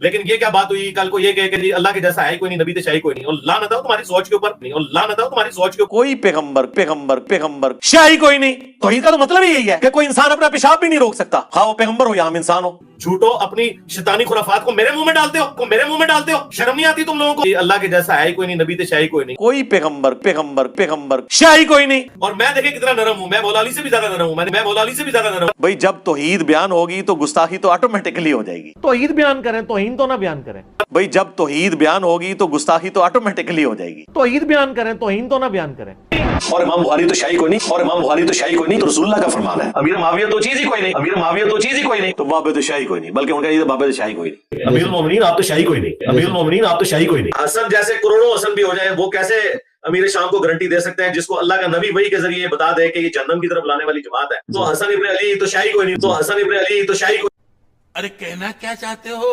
लेकिन ये क्या बात हुई कल को ये कहे कि जी अल्लाह के जैसा है ही कोई नहीं, नबी तो शाही कोई नहीं, और लानत हो तुम्हारी सोच के ऊपर, नहीं और लानत हो तुम्हारी सोच के ऊपर। कोई पैगंबर शाही कोई नहीं। तौहीद का तो मतलब ही यही है कि कोई इंसान अपना पेशाब भी नहीं रोक सकता, हाँ वो पैगंबर हो या हम इंसान हो। झूठो अपनी शैतानी खुराफात को मेरे मुंह में डालते हो, शर्म नहीं आती तुम लोगों को? अल्लाह के जैसा है ही कोई नहीं, नबी तो शाही कोई नहीं। कोई पैगंबर शाही कोई नहीं। और मैं देखे कितना नरम हूं, मैं मौला अली से भी ज्यादा नरम हूं, मैं मौला अली से भी ज्यादा नरम हूं। भाई जब तौहीद बयान होगी तो गुस्ताखी तो ऑटोमेटिकली हो जाएगी। तौहीद बयान करें, तौहीन तो ना बयान करें। भाई जब तौहीद बयान होगी तो गुस्ताखी तो ऑटोमेटिकली हो जाएगी। तौहीद बयान करें, तौहीन तो ना बयान करें। और इमाम बुखारी तो शाही कोई नहीं, तो रसूलुल्लाह का फरमान है। अमीर मुआविया तो चीज ही कोई नहीं, तो बाबे तो शाही कोई नहीं, बल्कि उनका ये बाबे तो शाही कोई नहीं। अमीरुल मोमिनीन आप तो शाही कोई नहीं, हसन जैसे करोड़ों हसन भी हो जाए, वो कैसे अमीर शाम को गारंटी दे सकते हैं जिसको अल्लाह का नबी वही के जरिए बता दे कि ये जन्नत की तरफ लाने वाली जमात है? तो हसन इब्न अली तो शाही कोई नहीं, अरे कहना क्या चाहते हो?